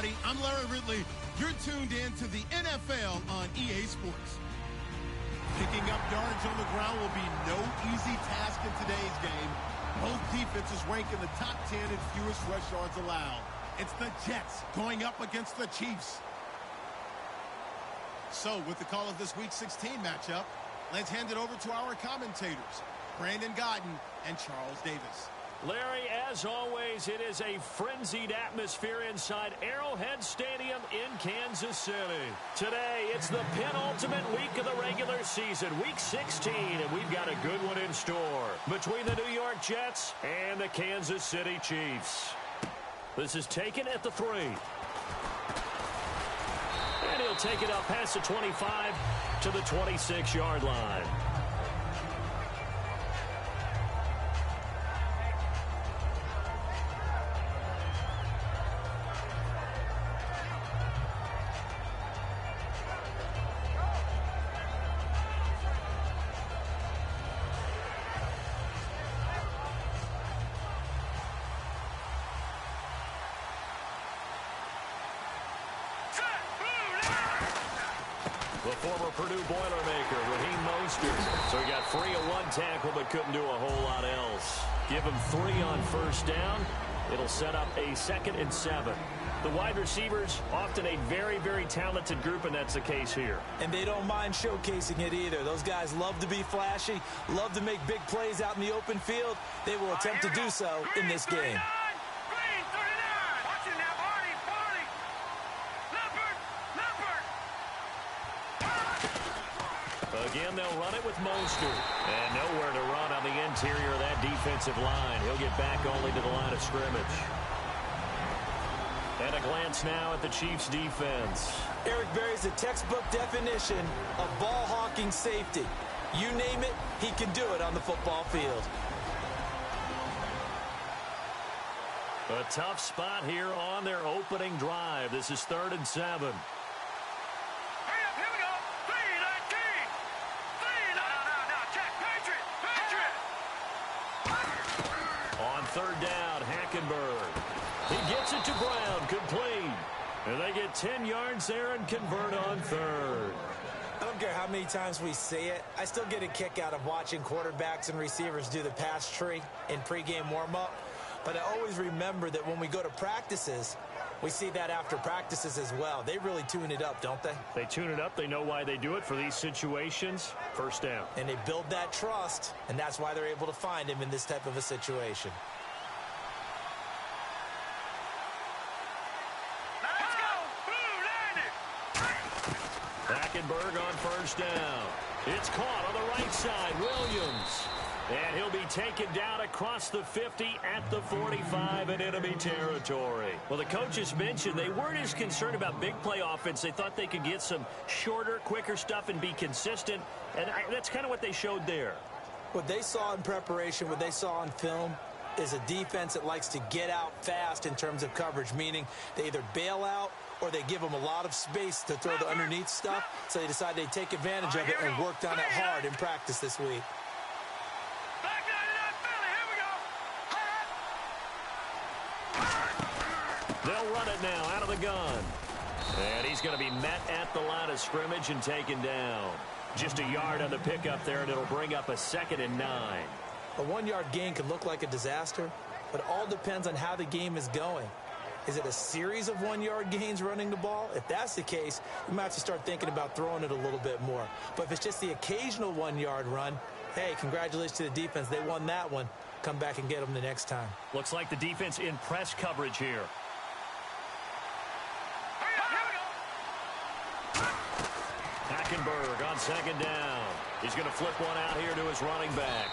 everybody. I'm Larry Ridley. You're tuned in to the NFL on EA Sports. Picking up yardage on the ground will be no easy task in today's game. Both defenses rank in the top 10 in fewest rush yards allowed. It's the Jets going up against the Chiefs. So, with the call of this Week 16 matchup, let's hand it over to our commentators, Brandon Godden and Charles Davis. Larry, as always, it is a frenzied atmosphere inside Arrowhead Stadium in Kansas City. Today, it's the penultimate week of the regular season, Week 16, and we've got a good one in store between the New York Jets and the Kansas City Chiefs. This is taken at the 3. And he'll take it up past the 25 to the 26-yard line. The former Purdue Boilermaker, Raheem Mostert. So he got free of one tackle but couldn't do a whole lot else. Give him 3 on first down. It'll set up a 2nd and 7. The wide receivers, often a very, very talented group, and that's the case here. And they don't mind showcasing it either. Those guys love to be flashy, love to make big plays out in the open field. They will attempt to do so in this game. Again, they'll run it with Mostert. And nowhere to run on the interior of that defensive line. He'll get back only to the line of scrimmage. And a glance now at the Chiefs' defense. Eric Berry's the textbook definition of ball-hawking safety. You name it, he can do it on the football field. A tough spot here on their opening drive. This is 3rd and 7. On 3rd down, Hackenberg. He gets it to Brown, complete. And they get 10 yards there and convert on 3rd. I don't care how many times we say it. I still get a kick out of watching quarterbacks and receivers do the pass tree in pregame warm-up. But I always remember that when we go to practices, we see that after practices as well. They really tune it up, don't they? They tune it up. They know why they do it for these situations. First down. And they build that trust, and that's why they're able to find him in this type of a situation. Hackenberg on first down. It's caught on the right side. Williams. And he'll be taken down across the 50 at the 45 in enemy territory. Well, the coaches mentioned they weren't as concerned about big play offense. They thought they could get some shorter, quicker stuff and be consistent. And that's kind of what they showed there. What they saw in preparation, what they saw on film, is a defense that likes to get out fast in terms of coverage, meaning they either bail out or they give them a lot of space to throw the underneath stuff. So they decided they'd take advantage of it and worked on it hard in practice this week. They'll run it now out of the gun. And he's going to be met at the line of scrimmage and taken down. Just a yard on the pickup there, and it'll bring up a 2nd and 9. A 1-yard gain could look like a disaster, but it all depends on how the game is going. Is it a series of 1-yard gains running the ball? If that's the case, you might have to start thinking about throwing it a little bit more. But if it's just the occasional 1-yard run, hey, congratulations to the defense. They won that one. Come back and get them the next time. Looks like the defense in press coverage here. Hackenberg on 2nd down. He's going to flip one out here to his running back.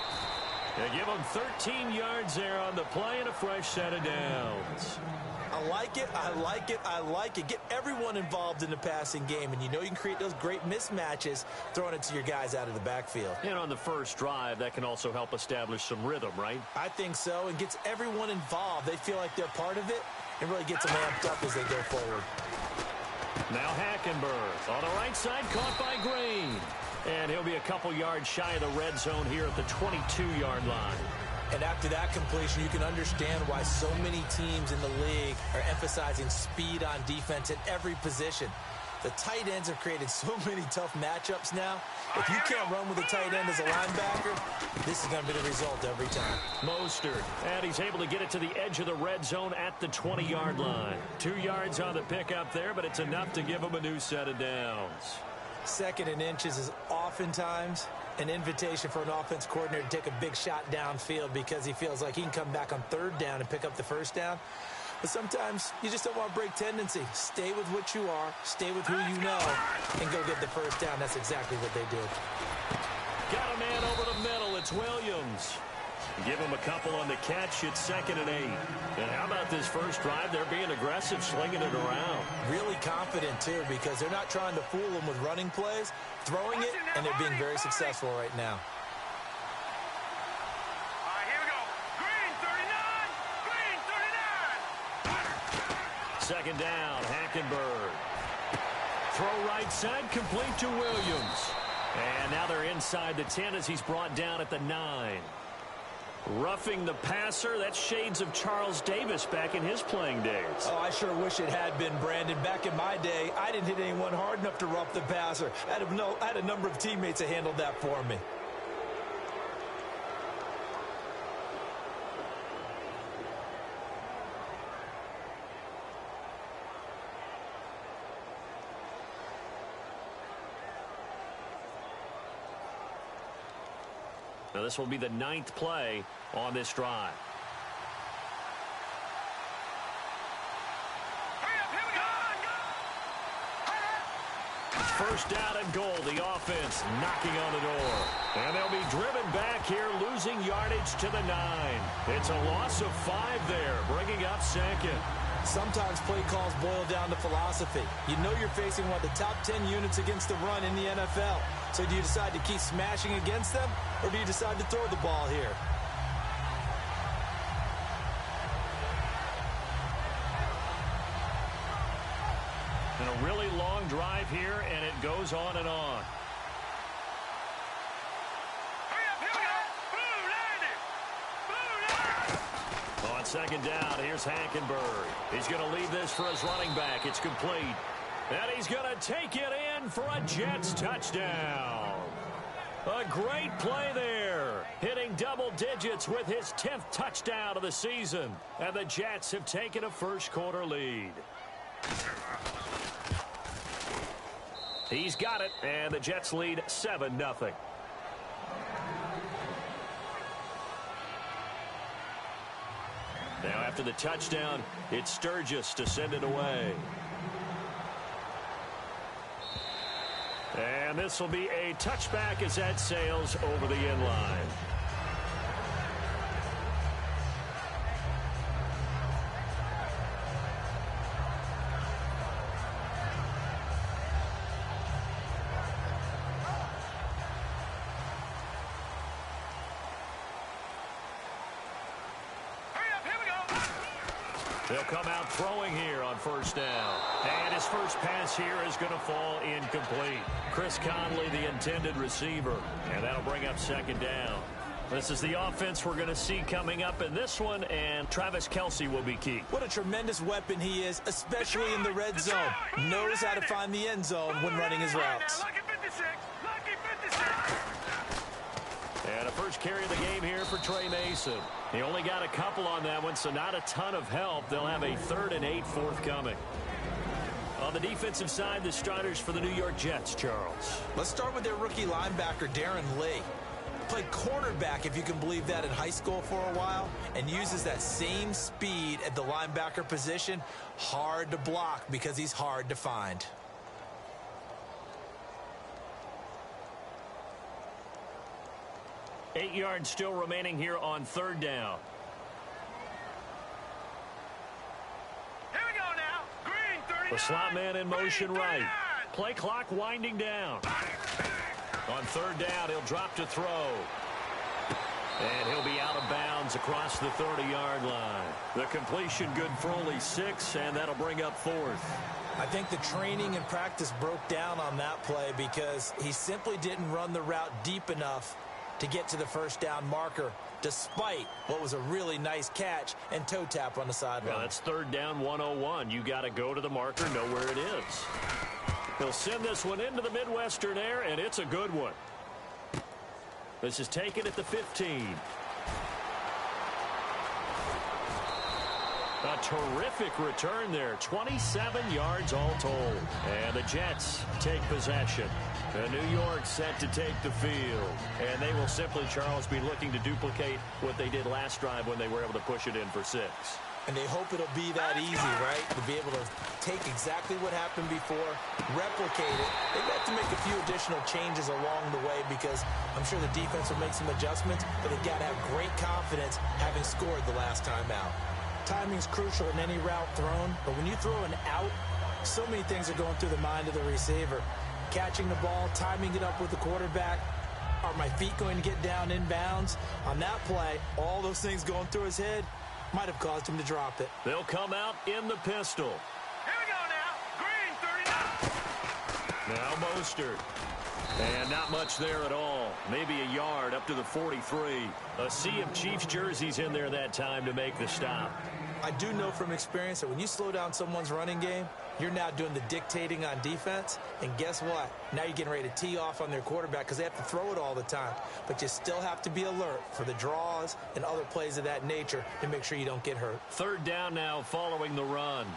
They give him 13 yards there on the play and a fresh set of downs. I like it, I like it, I like it. Get everyone involved in the passing game, and you know you can create those great mismatches throwing it to your guys out of the backfield. And on the first drive, that can also help establish some rhythm, right? I think so, and gets everyone involved. They feel like they're part of it, and really gets them amped up as they go forward. Now Hackenberg on the right side, caught by Green. And he'll be a couple yards shy of the red zone here at the 22-yard line. And after that completion, you can understand why so many teams in the league are emphasizing speed on defense at every position. The tight ends have created so many tough matchups now. If you can't run with a tight end as a linebacker, this is going to be the result every time. Mostert, and he's able to get it to the edge of the red zone at the 20-yard line. 2 yards on the pickup there, but it's enough to give him a new set of downs. 2nd and inches is oftentimes an invitation for an offense coordinator to take a big shot downfield because he feels like he can come back on 3rd down and pick up the 1st down. But sometimes you just don't want to break tendency. Stay with what you are, stay with who you know, and go get the 1st down. That's exactly what they did. Got a man over the middle. It's Williams. Give him a couple on the catch. It's 2nd and 8. And how about this first drive? They're being aggressive, slinging it around. Really confident, too, because they're not trying to fool them with running plays, throwing it, and they're being very successful right now. Second down, Hackenberg. Throw right side, complete to Williams. And now they're inside the 10 as he's brought down at the 9. Roughing the passer, that's shades of Charles Davis back in his playing days. Oh, I sure wish it had been, Brandon. Back in my day, I didn't hit anyone hard enough to rough the passer. I had a number of teammates that handled that for me. Now this will be the 9th play on this drive. First down and goal. The offense knocking on the door. And they'll be driven back here, losing yardage to the 9. It's a loss of 5 there, bringing up 2nd. Sometimes play calls boil down to philosophy. You know you're facing one of the top 10 units against the run in the NFL. So do you decide to keep smashing against them, or do you decide to throw the ball here? And a really long drive here, and it goes on and on. On 2nd down, here's Hackenberg. He's going to leave this for his running back. It's complete. And he's going to take it in for a Jets touchdown. A great play there. Hitting double digits with his 10th touchdown of the season. And the Jets have taken a first-quarter lead. He's got it, and the Jets lead 7-0. Now after the touchdown, it's Sturgis to send it away. And this will be a touchback as that sails over the end line. They'll come out throwing here on first down. And his first pass here is going to fall incomplete. Chris Conley, the intended receiver. And that'll bring up 2nd down. This is the offense we're going to see coming up in this one, and Travis Kelce will be key. What a tremendous weapon he is, especially in the red zone. Knows how to find the end zone when running his routes. And a first carry of the game here for Trey Mason. He only got a couple on that one, so not a ton of help. They'll have a 3rd and 8 forthcoming. On the defensive side, the starters for the New York Jets, Charles. Let's start with their rookie linebacker, Darren Lee. Played cornerback, if you can believe that, in high school for a while, and uses that same speed at the linebacker position. Hard to block because he's hard to find. Eight yards still remaining here on 3rd down. Here we go now. Green 39. The slot man in motion right. Play clock winding down. On 3rd down, he'll drop to throw. And he'll be out of bounds across the 30-yard line. The completion good for only 6, and that'll bring up 4th. I think the training and practice broke down on that play because he simply didn't run the route deep enough to get to the first down marker, despite what was a really nice catch and toe tap on the sideline. Well, that's third down 101. You got to go to the marker, know where it is. He'll send this one into the Midwestern air, and it's a good one. This is taken at the 15. A terrific return there. 27 yards all told. And the Jets take possession. New York set to take the field. And they will simply, Charles, be looking to duplicate what they did last drive when they were able to push it in for 6. And they hope it'll be that easy, right? To be able to take exactly what happened before, replicate it. They've got to make a few additional changes along the way because I'm sure the defense will make some adjustments, but they've got to have great confidence having scored the last time out. Timing's crucial in any route thrown, but when you throw an out, so many things are going through the mind of the receiver. Catching the ball, timing it up with the quarterback. Are my feet going to get down in bounds? On that play, all those things going through his head might have caused him to drop it. They'll come out in the pistol. Here we go now. Green, 39. Now Mostert. And not much there at all. Maybe a yard up to the 43. A sea of Chiefs jerseys in there that time to make the stop. I do know from experience that when you slow down someone's running game, you're now doing the dictating on defense. And guess what? Now you're getting ready to tee off on their quarterback because they have to throw it all the time. But you still have to be alert for the draws and other plays of that nature to make sure you don't get hurt. Third down now following the run.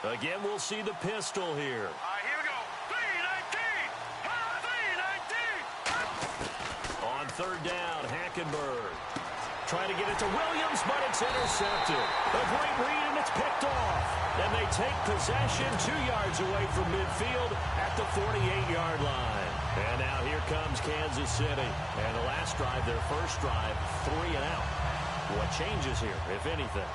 Again, we'll see the pistol here. All right, here we go. 319. 319. On third down, Hackenberg. Trying to get it to Williams, but it's intercepted. A great read, and it's picked off. And they take possession 2 yards away from midfield at the 48-yard line. And now here comes Kansas City. And the last drive, their first drive, 3 and out. What changes here, if anything?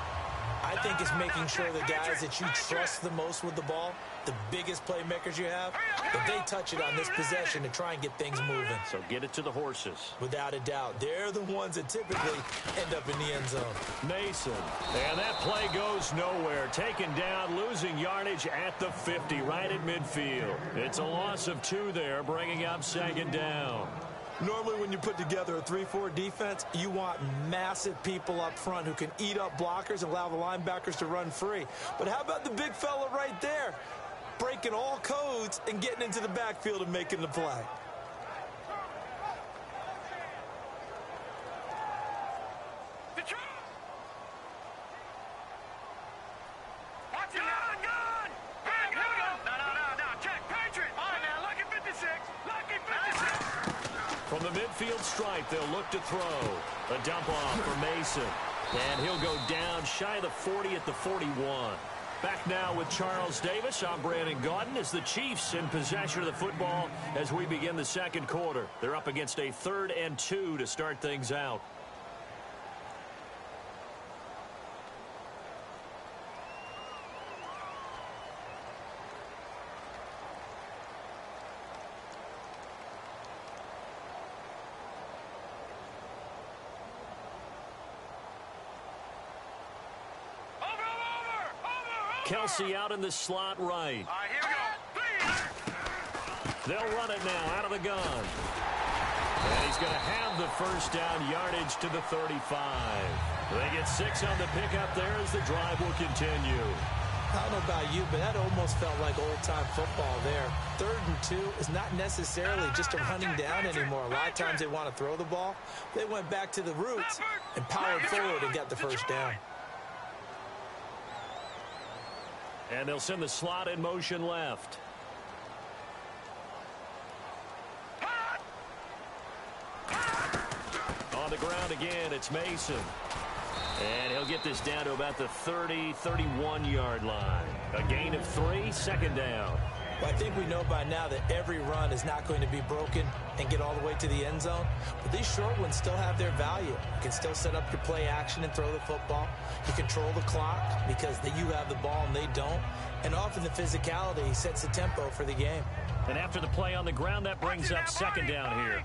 I think it's making sure the guys that you trust the most with the ball, the biggest playmakers you have, that they touch it on this possession to try and get things moving. So get it to the horses. Without a doubt. They're the ones that typically end up in the end zone. Mason. And that play goes nowhere. Taken down, losing yardage at the 50, right at midfield. It's a loss of 2 there, bringing up second down. Normally when you put together a 3-4 defense, you want massive people up front who can eat up blockers and allow the linebackers to run free. But how about the big fella right there? Breaking all codes and getting into the backfield and making the play. From the midfield stripe, they'll look to throw. A dump off for Mason. And he'll go down shy of the 40 at the 41. Back now with Charles Davis. I'm Brandon Gaudin as the Chiefs in possession of the football as we begin the second quarter. They're up against a 3rd and 2 to start things out. Kelsey out in the slot right. All right, here we go. They'll run it now out of the gun. And he's going to have the first down yardage to the 35. They get 6 on the pickup there as the drive will continue. I don't know about you, but that almost felt like old-time football there. 3rd and 2 is not necessarily just a running down anymore. A lot of times they want to throw the ball. They went back to the roots and powered forward and got the first down. And they'll send the slot in motion left. On the ground again, it's Mason. And he'll get this down to about the 30, 31-yard line. A gain of 3, second down. Well, I think we know by now that every run is not going to be broken and get all the way to the end zone. But these short ones still have their value. You can still set up your play action and throw the football. You control the clock because you have the ball and they don't. And often the physicality sets the tempo for the game. And after the play on the ground, that brings up second down here.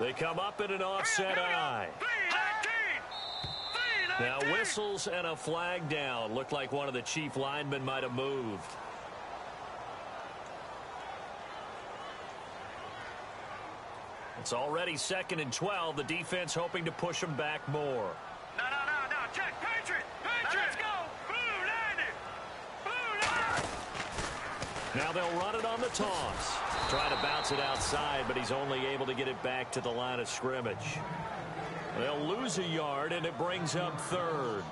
They come up in an offset eye. Now whistles and a flag down. Looked like one of the Chief linemen might have moved. It's already 2nd and 12. The defense hoping to push them back more. No. Check. Patriot. Let's go. Blue landed. Blue landed. Now they'll run it on the toss. Trying to bounce it outside, but he's only able to get it back to the line of scrimmage. They'll lose a yard, and it brings up 3rd.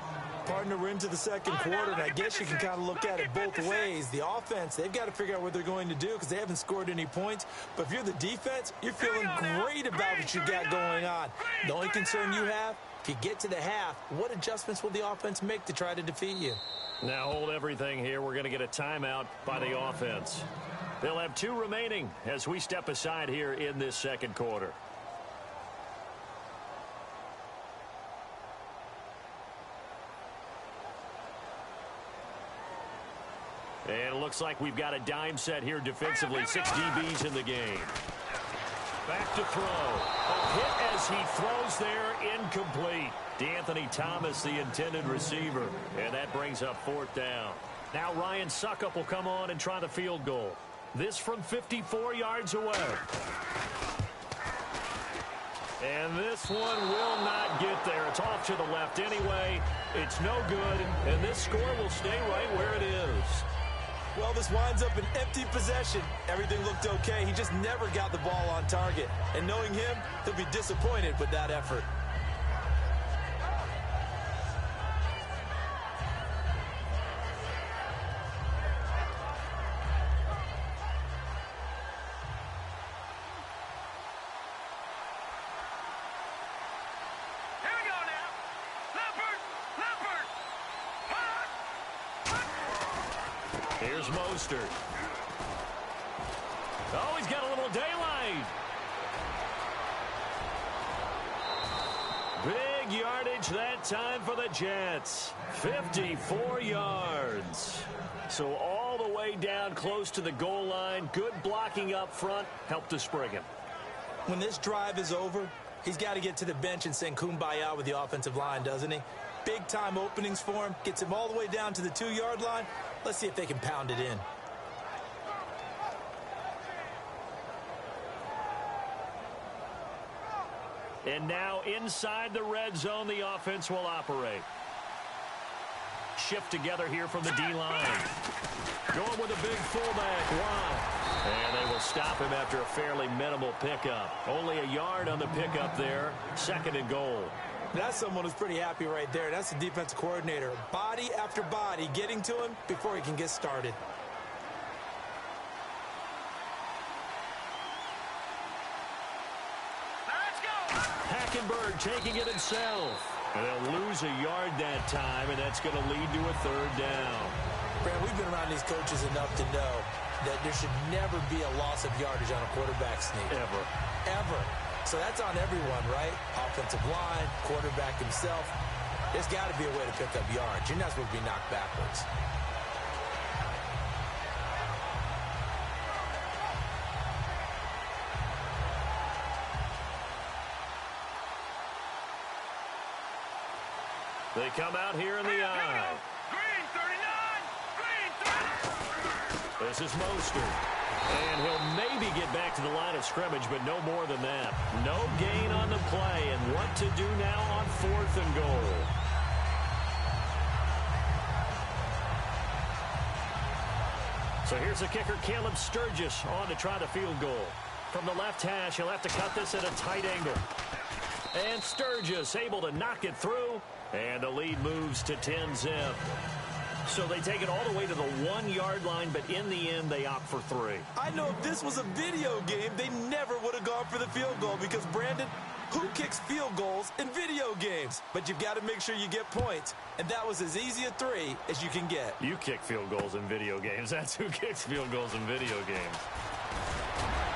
Partner, we're into the second quarter, and I guess you can kind of look at it both ways. The offense, they've got to figure out what they're going to do because they haven't scored any points. But if you're the defense, you're feeling great about what you got going on. The only concern you have, if you get to the half, what adjustments will the offense make to try to defeat you? Now hold everything here. We're going to get a timeout by the offense. They'll have 2 remaining as we step aside here in this second quarter. And it looks like we've got a dime set here defensively. 6 DBs in the game. Back to throw. A hit as he throws there, incomplete. DeAnthony Thomas, the intended receiver. And that brings up 4th down. Now Ryan Suckup will come on and try the field goal. This from 54 yards away. And this one will not get there. It's off to the left anyway. It's no good. And this score will stay right where it is. Well, this winds up an empty possession. Everything looked okay. He just never got the ball on target. And knowing him, he'll be disappointed with that effort. Here's Mostert. Oh, he's got a little daylight. Big yardage that time for the Jets. 54 yards. So all the way down close to the goal line. Good blocking up front. Helped to spring him. When this drive is over, he's got to get to the bench and sing Kumbaya with the offensive line, doesn't he? Big-time openings for him. Gets him all the way down to the 2-yard line. Let's see if they can pound it in. And now inside the red zone, the offense will operate. Shift together here from the D-line. Going with a big fullback. Wow. And they will stop him after a fairly minimal pickup. Only a yard on the pickup there. 2nd and goal. That's someone who's pretty happy right there. That's the defensive coordinator. Body after body getting to him before he can get started. Let's go. Hackenberg taking it himself. And they'll lose a yard that time, and that's going to lead to a 3rd down. Brad, we've been around these coaches enough to know that there should never be a loss of yardage on a quarterback sneak. Ever. So that's on everyone, right? Offensive line, quarterback himself. There's got to be a way to pick up yards. You're not supposed to be knocked backwards. They come out here in the eye. Green 39. Green 30. This is Mostert. And he'll maybe get back to the line of scrimmage, but no more than that. No gain on the play, and what to do now on 4th and goal. So here's the kicker, Caleb Sturgis, on to try the field goal. From the left hash, he'll have to cut this at a tight angle. And Sturgis able to knock it through, and the lead moves to 10-zip. So they take it all the way to the 1-yard line, but in the end, they opt for 3. I know if this was a video game, they never would have gone for the field goal because, Brandon, who kicks field goals in video games? But you've got to make sure you get points, and that was as easy a 3 as you can get. You kick field goals in video games. That's who kicks field goals in video games.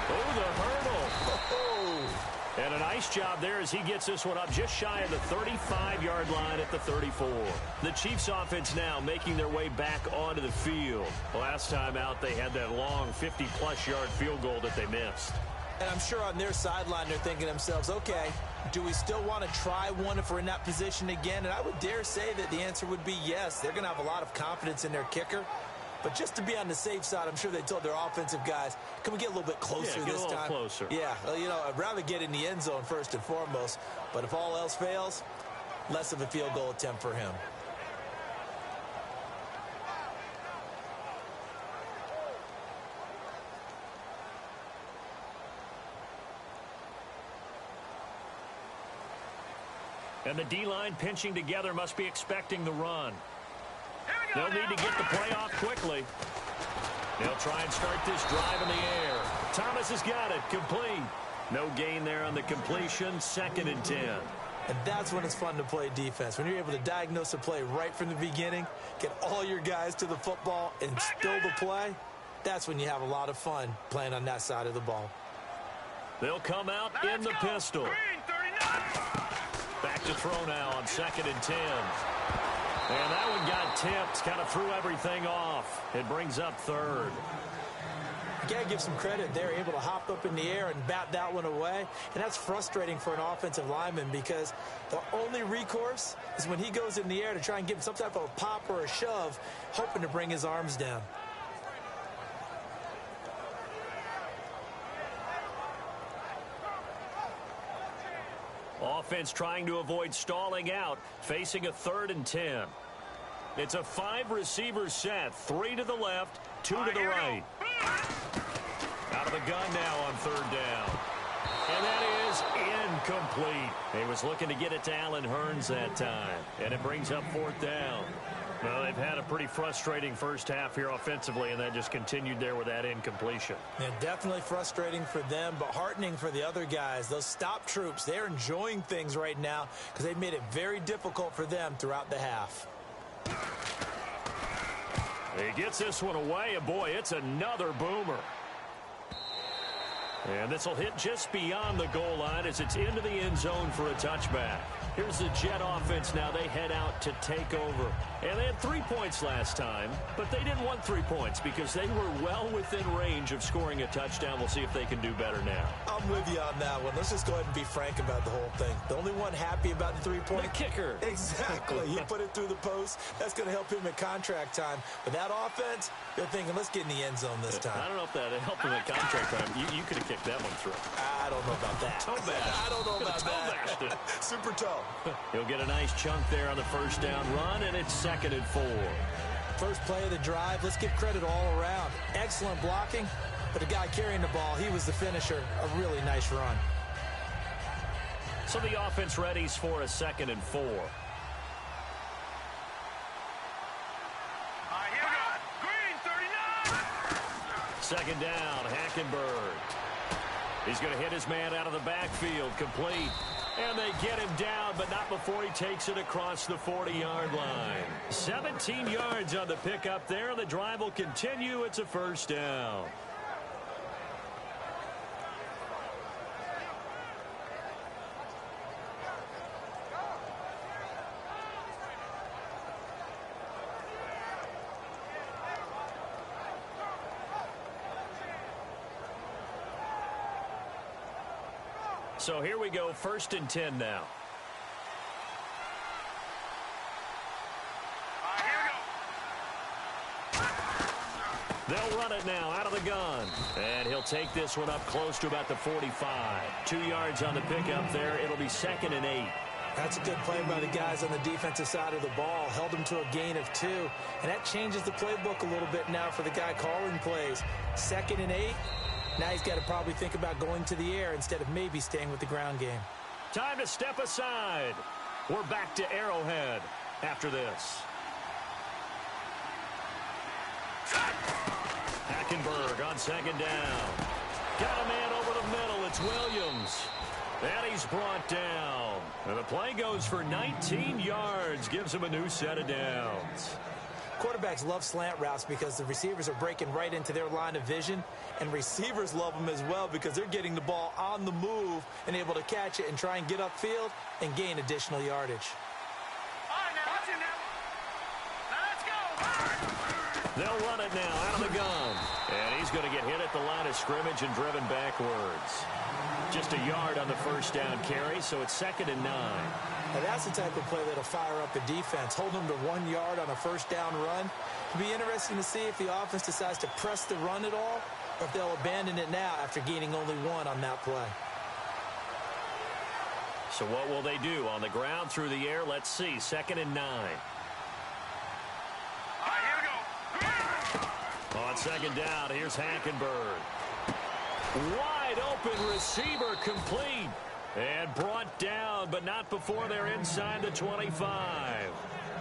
Oh, the hurdle. Oh. And a nice job there as he gets this one up just shy of the 35-yard line at the 34. The Chiefs offense now making their way back onto the field. Last time out, they had that long 50-plus yard field goal that they missed. And I'm sure on their sideline they're thinking to themselves, okay, do we still want to try one if we're in that position again? And I would dare say that the answer would be yes. They're going to have a lot of confidence in their kicker. But just to be on the safe side, I'm sure they told their offensive guys, can we get a little bit closer this time? Closer. Yeah, well, you know, I'd rather get in the end zone first and foremost. But if all else fails, less of a field goal attempt for him. And the D-line pinching together must be expecting the run. They'll need to get the play off quickly. They'll try and start this drive in the air. Thomas has got it. Complete. No gain there on the completion. 2nd and 10. And that's when it's fun to play defense. When you're able to diagnose a play right from the beginning, get all your guys to the football, and still the play, that's when you have a lot of fun playing on that side of the ball. They'll come out in the pistol. Back to throw now on 2nd and 10. And that one got tipped, kind of threw everything off. It brings up 3rd. You got to give some credit. They're able to hop up in the air and bat that one away. And that's frustrating for an offensive lineman because the only recourse is when he goes in the air to try and give him some type of a pop or a shove, hoping to bring his arms down. Offense trying to avoid stalling out, facing a 3rd and 10. It's a 5-receiver set, 3 to the left, 2 to the right. Out of the gun now on 3rd down. And that is incomplete. He was looking to get it to Allen Hurns that time. And it brings up 4th down. Well, they've had a pretty frustrating first half here offensively, and that just continued there with that incompletion. Yeah, definitely frustrating for them, but heartening for the other guys. Those stop troops, they're enjoying things right now because they've made it very difficult for them throughout the half. He gets this one away, and boy, it's another boomer. And this will hit just beyond the goal line as it's into the end zone for a touchback. Here's the Jet offense now. They head out to take over. And they had 3 points last time, but they didn't want 3 points because they were well within range of scoring a touchdown. We'll see if they can do better now. I'm with you on that one. Let's just go ahead and be frank about the whole thing. The only one happy about the 3-point. The kicker. Exactly. He put it through the post. That's going to help him at contract time. But that offense, they're thinking, let's get in the end zone this time. I don't know if that helped him at contract time. You could have kicked that one through. I don't know about that. Toe bash. I don't know about that. Super toe. He'll get a nice chunk there on the first down run, and it's 2nd and 4. First play of the drive. Let's give credit all around. Excellent blocking, but the guy carrying the ball, he was the finisher. A really nice run. So the offense readies for a 2nd and 4. Here we go. Green 39. 2nd down, Hackenberg. He's going to hit his man out of the backfield, complete. And they get him down, but not before he takes it across the 40-yard line. 17 yards on the pickup there. The drive will continue. It's a 1st down. So here we go, 1st and 10 now. Here we go. They'll run it now out of the gun. And he'll take this one up close to about the 45. 2 yards on the pickup there. It'll be 2nd and 8. That's a good play by the guys on the defensive side of the ball. Held them to a gain of 2. And that changes the playbook a little bit now for the guy calling plays. 2nd and 8. Now he's got to probably think about going to the air instead of maybe staying with the ground game. Time to step aside. We're back to Arrowhead after this. Hackenberg on 2nd down. Got a man over the middle. It's Williams. And he's brought down. And the play goes for 19 yards. Gives him a new set of downs. Quarterbacks love slant routes because the receivers are breaking right into their line of vision, and receivers love them as well because they're getting the ball on the move and able to catch it and try and get upfield and gain additional yardage. All right, now, watch it now. Now let's go. They'll run it now out of the gun. And he's going to get hit at the line of scrimmage and driven backwards. Just a yard on the first down carry, so it's 2nd and 9. Now that's the type of play that'll fire up a defense. Hold them to 1 yard on a first down run. It'll be interesting to see if the offense decides to press the run at all, or if they'll abandon it now after gaining only 1 on that play. So what will they do? On the ground, through the air, let's see. 2nd and 9. On 2nd down, here's Hackenberg. Wide open receiver, complete. And brought down, but not before they're inside the 25.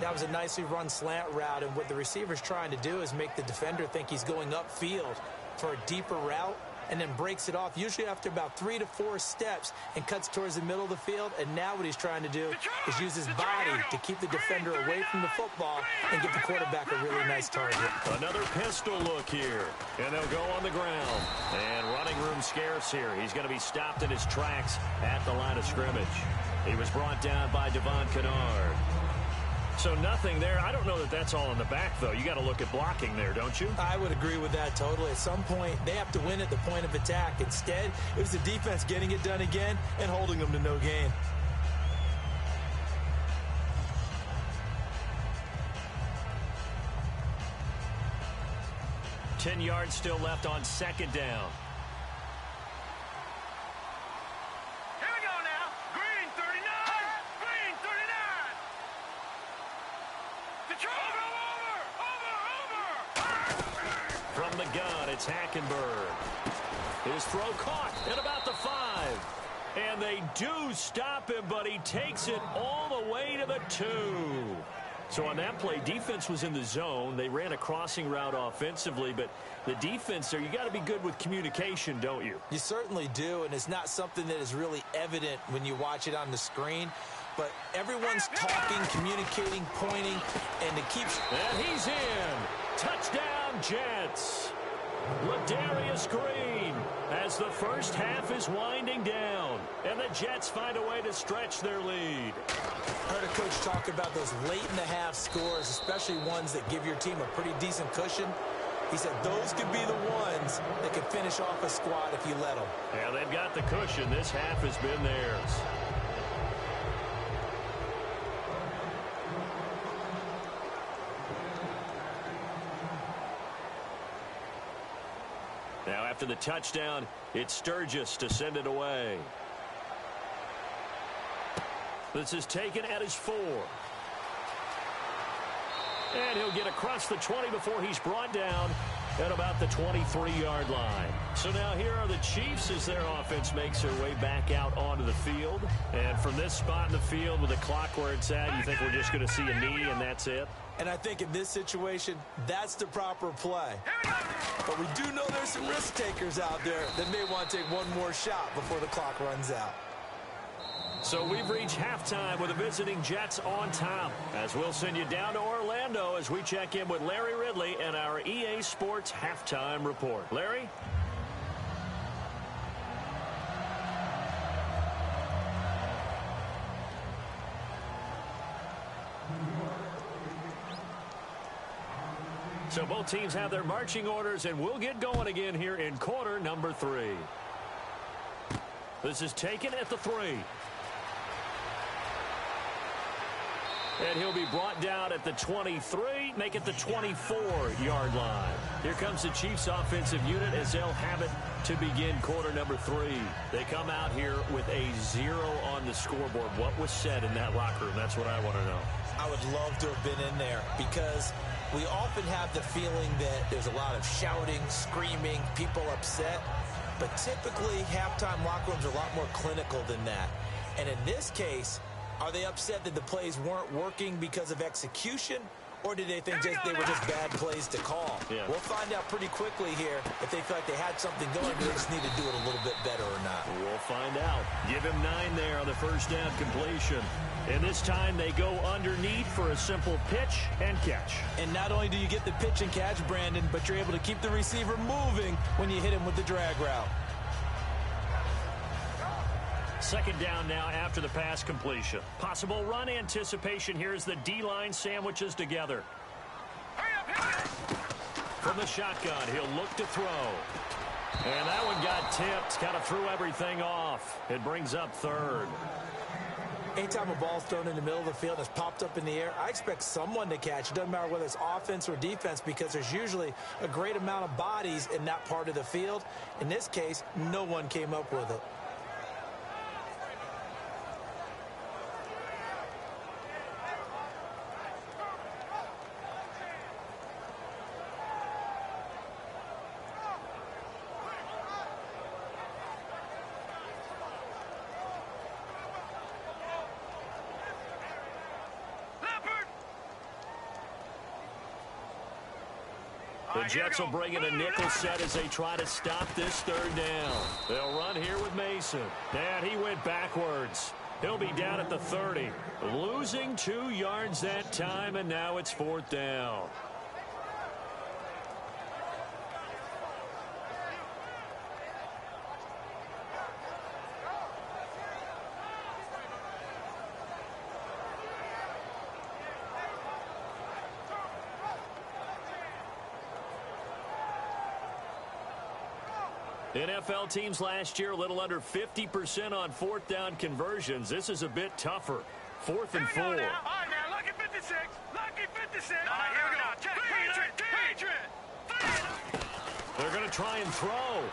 That was a nicely run slant route, and what the receiver's trying to do is make the defender think he's going upfield for a deeper route, and then breaks it off, usually after about 3 to 4 steps, and cuts towards the middle of the field. And now what he's trying to do is use his body to keep the defender away from the football and give the quarterback a really nice target. Another pistol look here, and they'll go on the ground. And running room scarce here. He's going to be stopped in his tracks at the line of scrimmage. He was brought down by Devon Kennard. So nothing there. I don't know that that's all in the back, though. You got to look at blocking there, don't you? I would agree with that totally. At some point, they have to win at the point of attack. Instead, it was the defense getting it done again and holding them to no gain. Ten yards still left on 2nd down. From the gun, it's Hackenberg. His throw caught at about the 5. And they do stop him, but he takes it all the way to the 2. So on that play, defense was in the zone. They ran a crossing route offensively, but the defense there, you got to be good with communication, don't you? You certainly do, and it's not something that is really evident when you watch it on the screen. But everyone's talking, communicating, pointing, and it keeps... And he's in. Touchdown, Jets. Ladarius Green as the first half is winding down. And the Jets find a way to stretch their lead. I heard a coach talk about those late-in-the-half scores, especially ones that give your team a pretty decent cushion. He said those could be the ones that could finish off a squad if you let them. Yeah, they've got the cushion. This half has been theirs. Now after the touchdown, it's Sturgis to send it away. This is taken at his 4. And he'll get across the 20 before he's brought down at about the 23-yard line. So now here are the Chiefs as their offense makes their way back out onto the field. And from this spot in the field with the clock where it's at, you think we're just going to see a knee and that's it? And I think in this situation, that's the proper play. But we do know there's some risk takers out there that may want to take one more shot before the clock runs out. So we've reached halftime with the visiting Jets on top. As we'll send you down to Orlando as we check in with Larry Ridley and our EA Sports Halftime Report. Larry? So both teams have their marching orders, and we'll get going again here in quarter number 3. This is taken at the 3. And he'll be brought down at the 23, make it the 24-yard line. Here comes the Chiefs offensive unit as they'll have it to begin quarter number 3. They come out here with a 0 on the scoreboard. What was said in that locker room? That's what I want to know. I would love to have been in there because we often have the feeling that there's a lot of shouting, screaming, people upset. But typically, halftime locker rooms are a lot more clinical than that. And in this case, are they upset that the plays weren't working because of execution, or did they think they were just bad plays to call? Yeah. We'll find out pretty quickly here if they feel like they had something going, but they just need to do it a little bit better or not. We'll find out. Give him 9 there on the first down completion. And this time they go underneath for a simple pitch and catch. And not only do you get the pitch and catch, Brandon, but you're able to keep the receiver moving when you hit him with the drag route. Second down now after the pass completion. Possible run anticipation here as the D-line sandwiches together. From the shotgun, he'll look to throw. And that one got tipped, kind of threw everything off. It brings up third. Anytime a ball's thrown in the middle of the field and it's popped up in the air, I expect someone to catch. It doesn't matter whether it's offense or defense because there's usually a great amount of bodies in that part of the field. In this case, no one came up with it. The Jets will bring in a nickel set as they try to stop this third down. They'll run here with Mason. And he went backwards. He'll be down at the 30. Losing 2 yards that time, and now it's 4th down. NFL teams last year a little under 50% on 4th down conversions. This is a bit tougher. 4th and 4. All right, now, lucky 56. Lucky 56. All right, here we go. Check. Patriot. They're going to try and throw.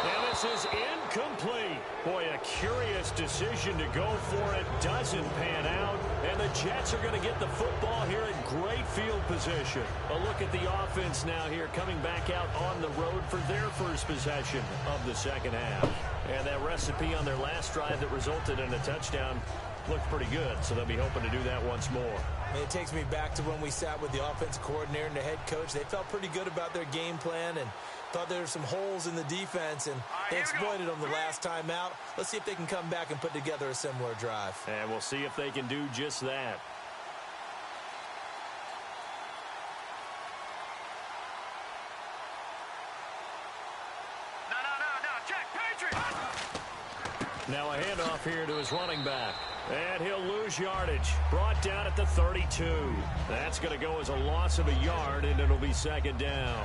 And this is incomplete. Boy, a curious decision to go for it. Doesn't pan out. And the Jets are going to get the football here in great field position. A look at the offense now here coming back out on the road for their first possession of the second half. And that recipe on their last drive that resulted in a touchdown looked pretty good, so they'll be hoping to do that once more. And it takes me back to when we sat with the offensive coordinator and the head coach. They felt pretty good about their game plan and thought there were some holes in the defense, and they exploited them the last time out. Let's see if they can come back and put together a similar drive. And we'll see if they can do just that. No. Check. Patriot. Now a handoff here to his running back. And he'll lose yardage. Brought down at the 32. That's going to go as a loss of a yard, and it'll be 2nd down.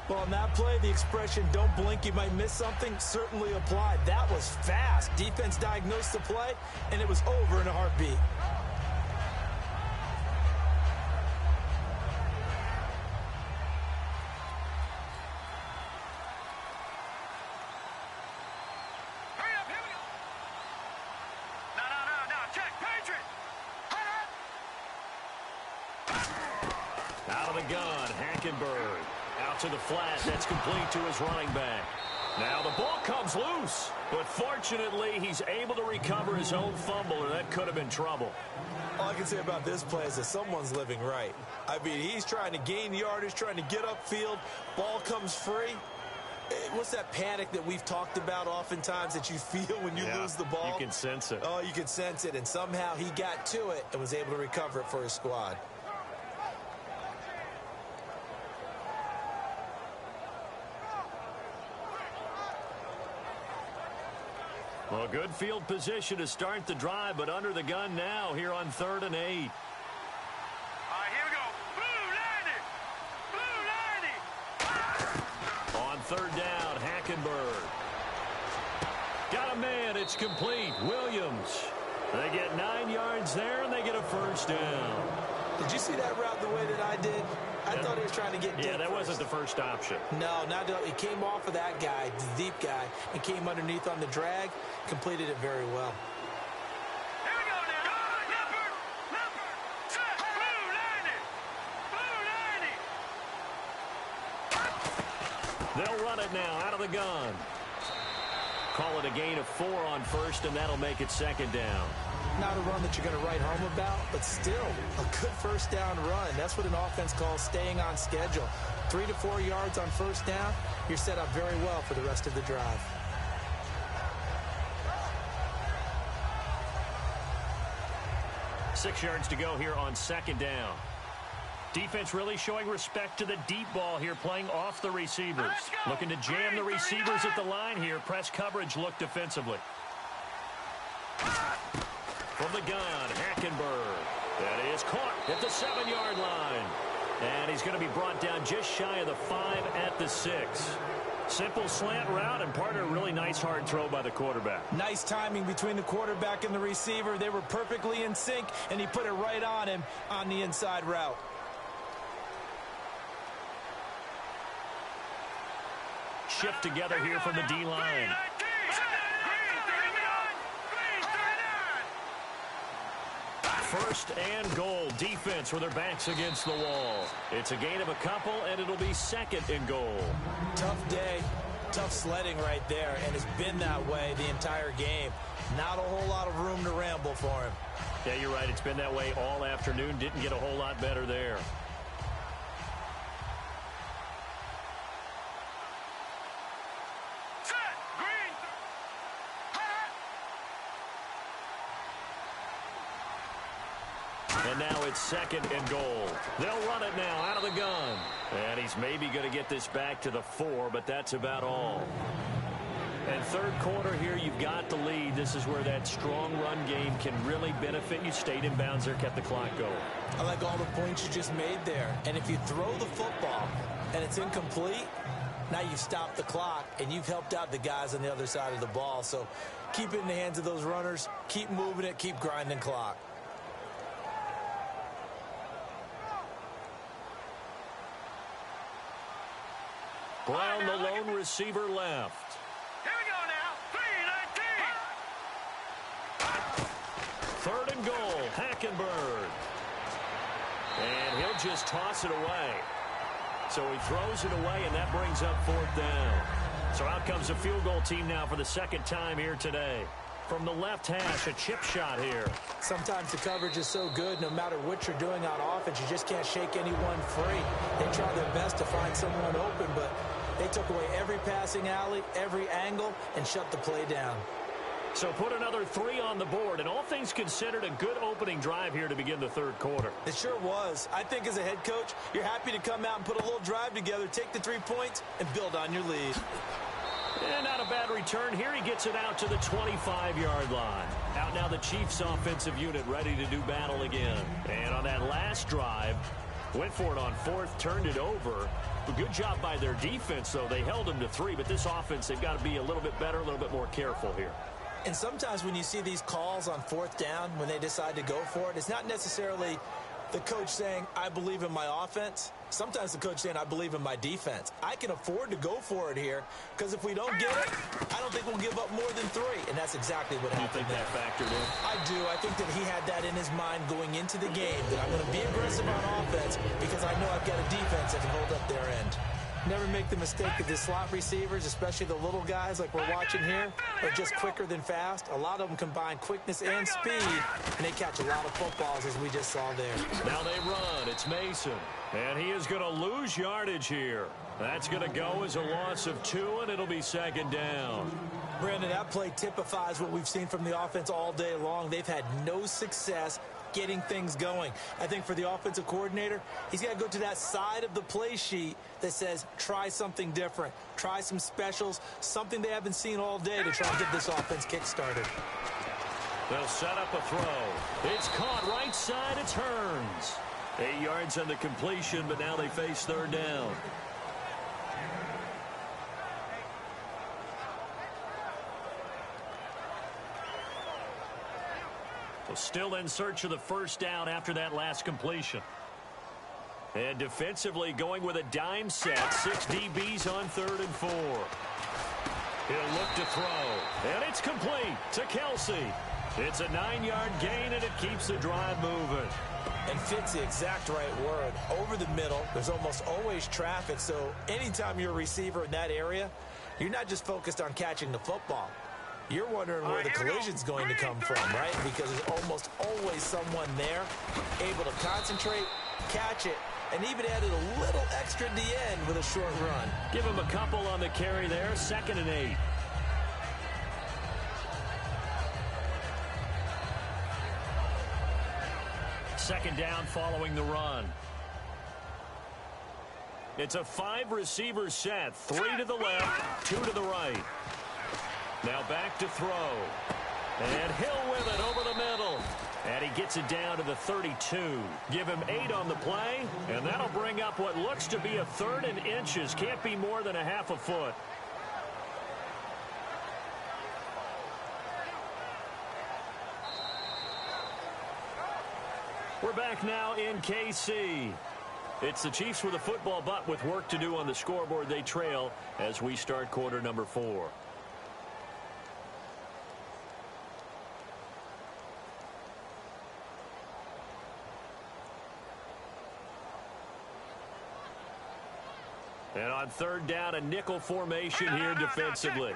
Well, on that play, the expression, don't blink, you might miss something, certainly applied. That was fast. Defense diagnosed the play, and it was over in a heartbeat. Hurry up, here we go. No. Check. Patriot. Out of the gun, Hackenberg. Out to the flat. That's complete to his running back. Now the ball comes loose. But fortunately, he's able to recover his own fumble, or that could have been trouble. All I can say about this play is that someone's living right. I mean, he's trying to gain yardage, trying to get upfield. Ball comes free. What's that panic that we've talked about oftentimes that you feel when you lose the ball? You can sense it. Oh, you can sense it. And somehow he got to it and was able to recover it for his squad. Well, good field position to start the drive, but under the gun now here on 3rd and 8. All right, here we go. Blue 90. On 3rd down, Hackenberg. Got a man. It's complete. Williams. They get 9 yards there, and they get a 1st down. Did you see that route the way that I did? I thought he was trying to get deep. Yeah, that wasn't the first option. No, not at all. It came off of that guy, the deep guy, and came underneath on the drag. Completed it very well. Here we go now. Leopard. Set. Blue 90. They'll run it now out of the gun. Call it a gain of 4 on 1st, and that'll make it 2nd down. Not a run that you're going to write home about, but still a good 1st down run. That's what an offense calls staying on schedule. 3 to 4 yards on 1st down, you're set up very well for the rest of the drive. Six yards to go here on 2nd down. Defense really showing respect to the deep ball here, playing off the receivers. Looking to jam the receivers at the line here. Press coverage look defensively. From the gun, Hackenberg. That is caught at the 7-yard line. And he's going to be brought down just shy of the 5 at the 6. Simple slant route, and partner, really nice hard throw by the quarterback. Nice timing between the quarterback and the receiver. They were perfectly in sync, and he put it right on him on the inside route. Shift together here from the D-line. First and goal. Defense with their backs against the wall. It's a gain of a couple, and it'll be second and goal. Tough day, tough sledding right there, and it's been that way the entire game. Not a whole lot of room to ramble for him. Yeah, you're right. It's been that way all afternoon. Didn't get a whole lot better there. And now it's second and goal. They'll run it now out of the gun. And he's maybe going to get this back to the 4, but that's about all. And third quarter here, you've got the lead. This is where that strong run game can really benefit you. Stayed in bounds there, kept the clock going. I like all the points you just made there. And if you throw the football and it's incomplete, now you've stopped the clock and you've helped out the guys on the other side of the ball. So keep it in the hands of those runners. Keep moving it. Keep grinding clock. Brown, the lone receiver, left. Here we go now. 3-19. Third and goal. Hackenberg. And he'll just toss it away. So he throws it away, and that brings up fourth down. So out comes a field goal team now for the second time here today. From the left hash, a chip shot here. Sometimes the coverage is so good, no matter what you're doing on offense, you just can't shake anyone free. They try their best to find someone open, but they took away every passing alley, every angle, and shut the play down. So put another 3 on the board, and all things considered, a good opening drive here to begin the third quarter. It sure was. I think as a head coach, you're happy to come out and put a little drive together, take the 3 points, and build on your lead. And not a bad return here. He gets it out to the 25-yard line. Out now the Chiefs offensive unit ready to do battle again. And on that last drive, went for it on fourth, turned it over. A good job by their defense, though. They held them to 3, but this offense, they've got to be a little bit better, a little bit more careful here. And sometimes when you see these calls on fourth down, when they decide to go for it, it's not necessarily the coach saying, I believe in my offense. Sometimes the coach saying, I believe in my defense. I can afford to go for it here because if we don't get it, I don't think we'll give up more than 3. And that's exactly what happened. You think that factored in? I do. I think that he had that in his mind going into the game, that I'm going to be aggressive on offense because I know I've got a defense that can hold up their end. Never make the mistake that the slot receivers, especially the little guys like we're watching here, are just quicker than fast. A lot of them combine quickness and speed, and they catch a lot of footballs, as we just saw there. Now they run. It's Mason. And he is going to lose yardage here. That's going to go as a loss of 2, and it'll be second down. Brandon, that play typifies what we've seen from the offense all day long. They've had no success getting things going. I think for the offensive coordinator, he's got to go to that side of the play sheet that says try something different, try some specials, something they haven't seen all day to try and get this offense kick-started. They'll set up a throw. It's caught right side. It's Hearns. 8 yards on the completion, but now they face third down. So still in search of the first down after that last completion. And defensively going with a dime set. 6 DBs on 3rd and 4. He'll look to throw. And it's complete to Kelsey. It's a 9-yard gain, and it keeps the drive moving. And fits the exact right word. Over the middle, there's almost always traffic. So anytime you're a receiver in that area, you're not just focused on catching the football. You're wondering where the collision's going to come from, right? Because there's almost always someone there able to concentrate, catch it, and even added a little extra at the end with a short run. Give him a couple on the carry there. 2nd and 8. Second down following the run. It's a 5-receiver set. 3 to the left, 2 to the right. Now back to throw. And Hill with it over the middle. And he gets it down to the 32. Give him 8 on the play, and that'll bring up what looks to be a 3rd and inches. Can't be more than a half a foot. We're back now in KC. It's the Chiefs with a football, but with work to do on the scoreboard. They trail as we start quarter number 4. And on 3rd down, a nickel formation here defensively.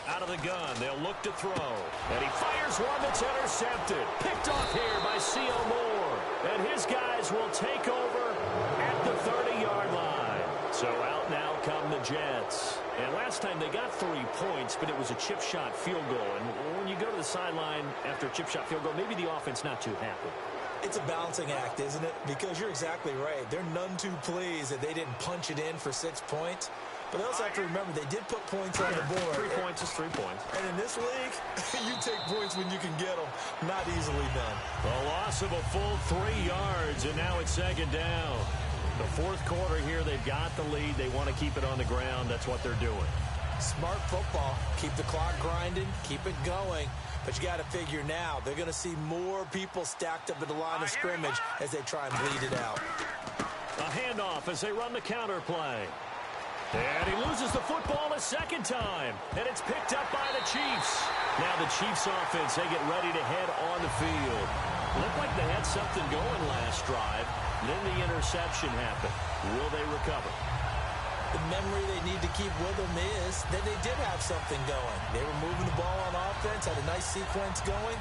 Out of the gun, they'll look to throw. And he fires one that's intercepted. Picked off here by C.O. Moore. And his guys will take over at the 30-yard line. So out now come the Jets. And last time they got 3 points, but it was a chip shot field goal. And when you go to the sideline after a chip shot field goal, maybe the offense not too happy. It's a balancing act, isn't it? Because you're exactly right. They're none too pleased that they didn't punch it in for 6 points. But they also have to remember they did put points on the board. 3 points is 3 points. And in this league, you take points when you can get them. Not easily done. A loss of a full 3 yards, and now it's 2nd down. The 4th quarter here, they've got the lead. They want to keep it on the ground. That's what they're doing. Smart football. Keep the clock grinding. Keep it going. But you got to figure now, they're going to see more people stacked up at the line of scrimmage as they try and bleed it out. A handoff as they run the counter play. And he loses the football a 2nd time. And it's picked up by the Chiefs. Now the Chiefs offense, they get ready to head on the field. Looked like they had something going last drive. Then the interception happened. Will they recover? The memory they need to keep with them is that they did have something going. They were moving the ball on offense, had a nice sequence going.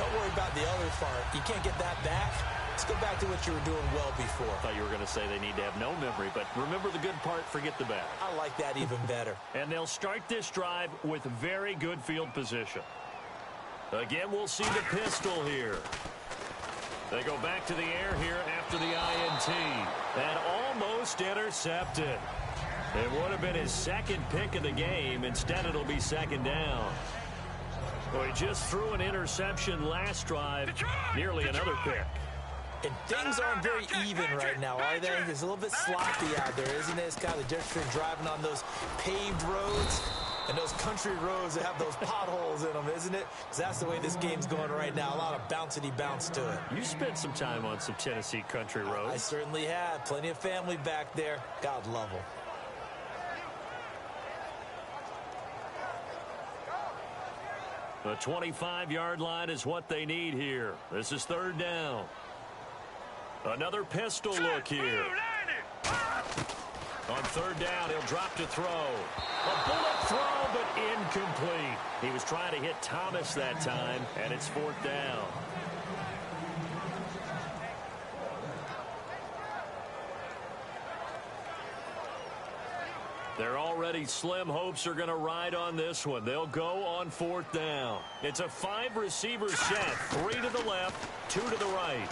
Don't worry about the other part. You can't get that back. Let's go back to what you were doing well before. I thought you were going to say they need to have no memory, but remember the good part, forget the bad. I like that even better. And they'll start this drive with very good field position. Again, we'll see the pistol here. They go back to the air here after the INT. And almost intercepted. It would have been his 2nd pick of the game. Instead, it'll be 2nd down. Well, he just threw an interception last drive. Nearly another pick. And things aren't very even right now, are they? It's a little bit sloppy out there, isn't it? It's kind of the difference between driving on those paved roads and those country roads that have those potholes in them, isn't it? Because that's the way this game's going right now. A lot of bouncy bounce to it. You spent some time on some Tennessee country roads. I certainly have. Plenty of family back there. God love them. The 25-yard line is what they need here. This is 3rd down. Another pistol look here. On 3rd down, he'll drop to throw. A bullet throw, but incomplete. He was trying to hit Thomas that time, and it's 4th down. They're already slim hopes are going to ride on this one. They'll go on 4th down. It's a 5-receiver set. 3 to the left, 2 to the right.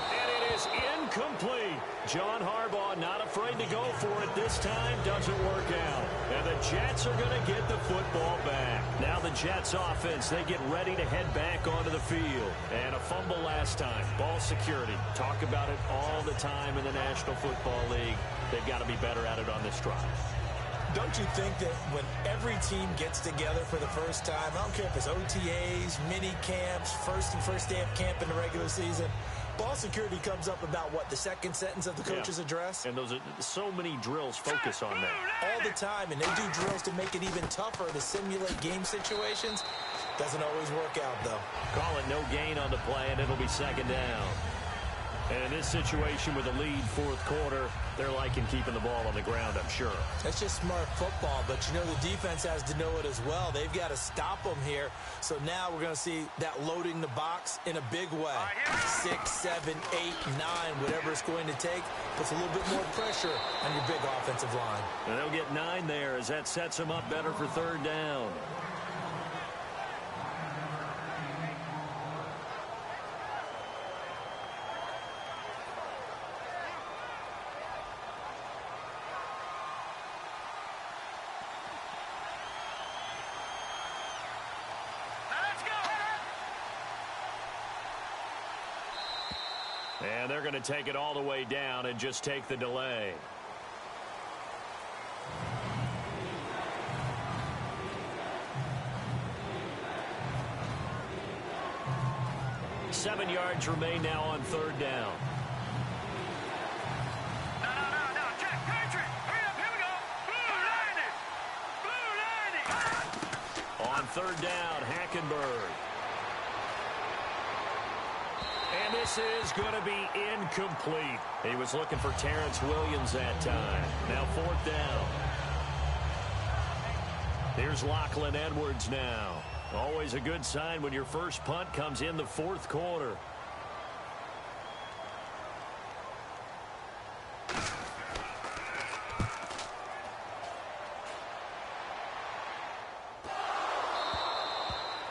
And it is incomplete. John Harbaugh not afraid to go for it this time. Doesn't work out. And the Jets are going to get the football back. Now the Jets offense, they get ready to head back onto the field. And a fumble last time. Ball security. Talk about it all the time in the National Football League. They've got to be better at it on this drive. Don't you think that when every team gets together for the first time, I don't care if it's OTAs, mini camps, first day of camp in the regular season, ball security comes up about, what, the 2nd sentence of the coach's address? And those are so many drills focus on that. All the time, and they do drills to make it even tougher to simulate game situations. Doesn't always work out, though. Call it no gain on the play, and it'll be 2nd down. And in this situation with a lead 4th quarter, they're liking keeping the ball on the ground, I'm sure. That's just smart football, but you know the defense has to know it as well. They've got to stop them here. So now we're going to see that loading the box in a big way. 6, 7, 8, 9, whatever it's going to take, puts a little bit more pressure on your big offensive line. And they'll get 9 there as that sets them up better for 3rd down. And they're going to take it all the way down and just take the delay. Seven yards remain now on third down. No, check, Patriot. Hurry up, here we go. Blue lining. On third down, Hackenberg. And this is going to be incomplete. He was looking for Terrence Williams that time. Now fourth down. Here's Lachlan Edwards now. Always a good sign when your first punt comes in the fourth quarter.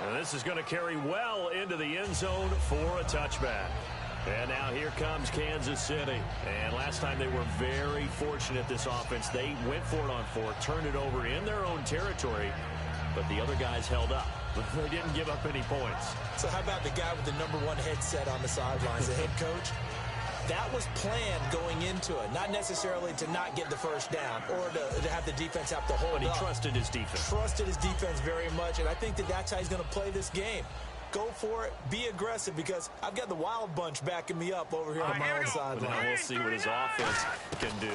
And this is going to carry well into the end zone for a touchback. And now here comes Kansas City. And last time they were very fortunate, this offense. They went for it on fourth, turned it over in their own territory, but the other guys held up. They didn't give up any points. So how about the guy with the #1 headset on the sidelines, the head coach? That was planned going into it, not necessarily to not get the first down or to have the defense have to hold up. But he trusted his defense. Trusted his defense very much, and I think that's how he's going to play this game. Go for it. Be aggressive, because I've got the wild bunch backing me up over here on my own sideline. Now we'll see what his offense can do.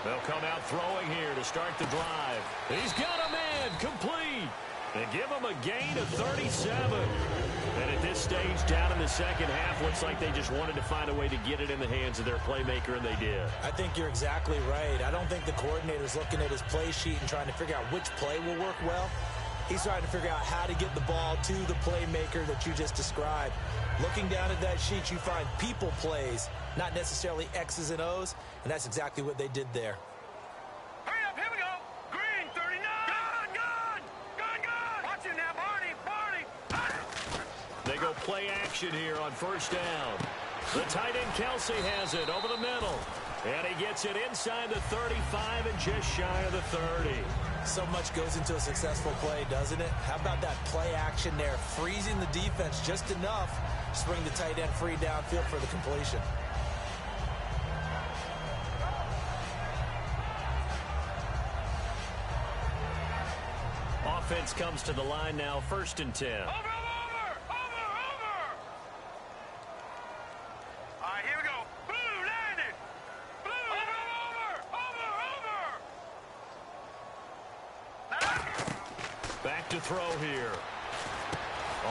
They'll come out throwing here to start the drive. He's got a man complete. They give him a gain of 37. And at this stage, down in the second half, looks like they just wanted to find a way to get it in the hands of their playmaker, and they did. I think you're exactly right. I don't think the coordinator's looking at his play sheet and trying to figure out which play will work well. He's trying to figure out how to get the ball to the playmaker that you just described. Looking down at that sheet, you find people plays, not necessarily X's and O's, and that's exactly what they did there. Hurry up, here we go. Green, 39. Gone. Watch it now, Barney. They go play action here on first down. The tight end Kelsey has it over the middle. And he gets it inside the 35 and just shy of the 30. So much goes into a successful play, doesn't it? How about that play action there, freezing the defense just enough to bring the tight end free downfield for the completion. Offense comes to the line now, 1st and 10. Over. All right, here we go. Blue landed. Over. Back to throw here.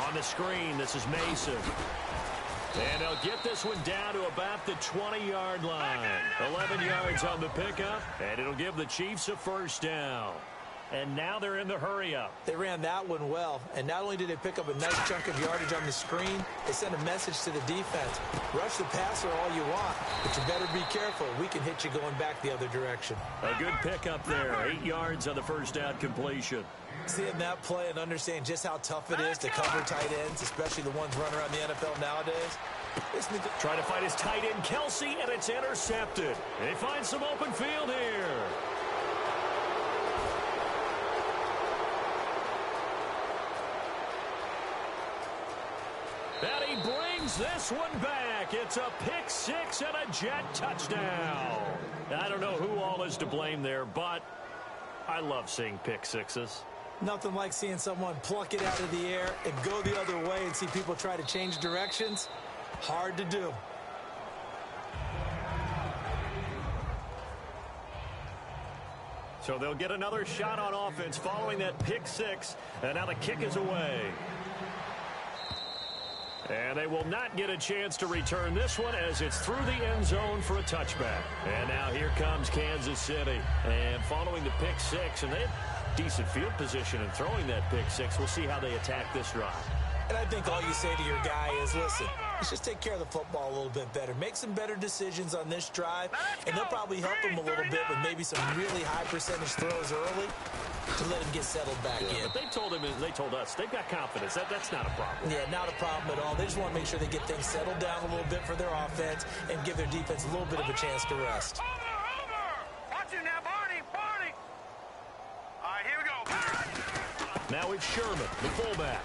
On the screen, this is Mason. And they'll get this one down to about the 20-yard line. 11 yards on the pickup, and it'll give the Chiefs a first down. And now they're in the hurry-up. They ran that one well, and not only did they pick up a nice chunk of yardage on the screen, they sent a message to the defense. Rush the passer all you want, but you better be careful. We can hit you going back the other direction. A good pickup there, 8 yards on the first down completion. Seeing that play and understand just how tough it is to cover tight ends, especially the ones running around the NFL nowadays. Trying to fight his tight end, Kelsey, and it's intercepted. They find some open field here. And he brings this one back. It's a pick six and a Jet touchdown. I don't know who all is to blame there, but I love seeing pick sixes. Nothing like seeing someone pluck it out of the air and go the other way and see people try to change directions. Hard to do. So they'll get another shot on offense following that pick six, and now the kick is away. And they will not get a chance to return this one as it's through the end zone for a touchback. And now here comes Kansas City. And following the pick six, and they have decent field position in throwing that pick six. We'll see how they attack this drive. And I think all you say to your guy is, listen, let's just take care of the football a little bit better. Make some better decisions on this drive, and they'll probably help him a little bit with maybe some really high percentage throws early to let him get settled back in. But they told us, they've got confidence. That's not a problem. Yeah, not a problem at all. They just want to make sure they get things settled down a little bit for their offense and give their defense a little bit of a chance to rest. Over. Watch it now, Barney. All right, here we go. Now it's Sherman, the fullback.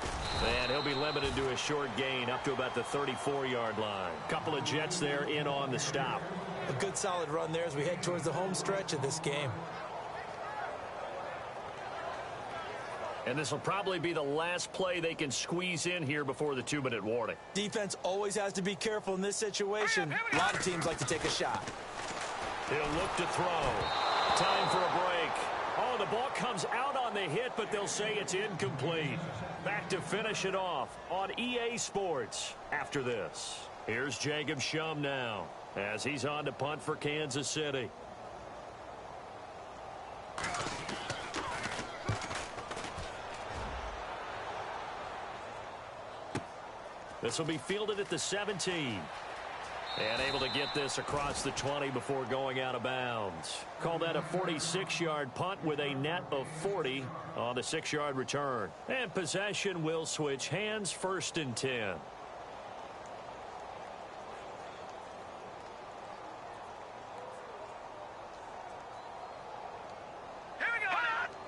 And he'll be limited to a short gain up to about the 34-yard line. Couple of Jets there in on the stop. A good solid run there as we head towards the home stretch of this game. And this will probably be the last play they can squeeze in here before the 2-minute warning. Defense always has to be careful in this situation. A lot of teams like to take a shot. He'll look to throw. Time for a break. Oh, the ball comes out on the hit, but they'll say it's incomplete. Back to finish it off on EA Sports after this. Here's Jacob Shum now as he's on to punt for Kansas City. This will be fielded at the 17. And able to get this across the 20 before going out of bounds. Call that a 46-yard punt with a net of 40 on the 6-yard return. And possession will switch hands, 1st and 10.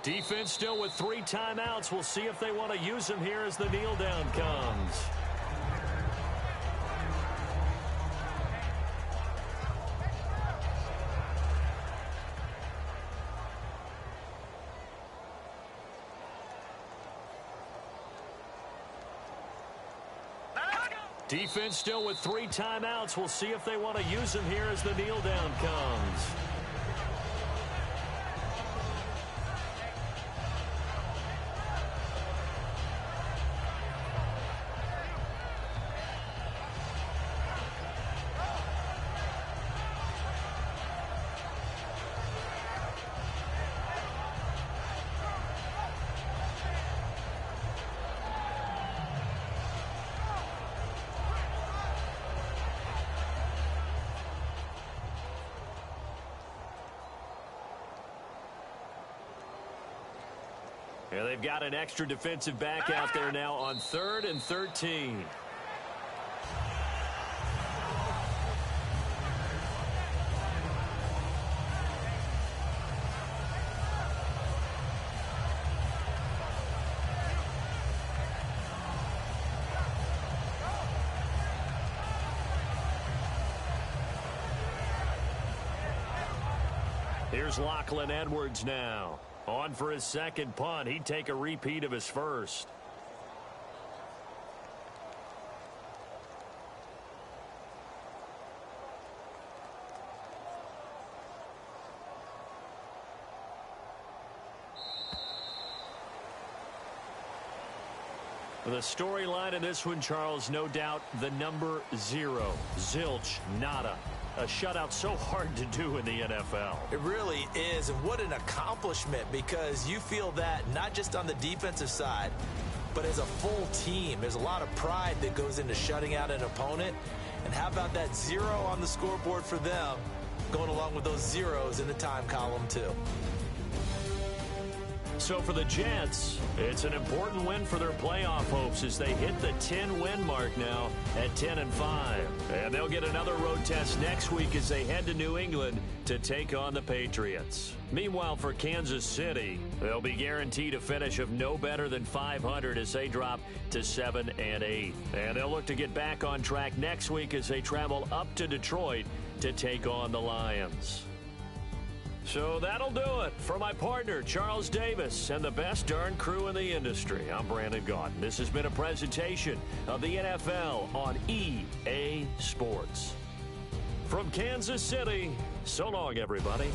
Defense still with 3 timeouts. We'll see if they want to use them here as the kneel down comes. Defense still with 3 timeouts. We'll see if they want to use them here as the kneel down comes. Yeah, they've got an extra defensive back out there now on 3rd and 13. Here's Lachlan Edwards now. On for his second punt. He'd take a repeat of his first. The storyline in this one, Charles, no doubt the number 0. Zilch, nada. A shutout so hard to do in the NFL. It really is, and what an accomplishment, because you feel that not just on the defensive side, but as a full team. There's a lot of pride that goes into shutting out an opponent, and how about that 0 on the scoreboard for them, going along with those zeros in the time column too. So for the Jets, it's an important win for their playoff hopes as they hit the 10-win mark now at 10-5. And they'll get another road test next week as they head to New England to take on the Patriots. Meanwhile, for Kansas City, they'll be guaranteed a finish of no better than 500 as they drop to 7-8. And they'll look to get back on track next week as they travel up to Detroit to take on the Lions. So that'll do it. For my partner, Charles Davis, and the best darn crew in the industry, I'm Brandon Gaudin. This has been a presentation of the NFL on EA Sports. From Kansas City, so long, everybody.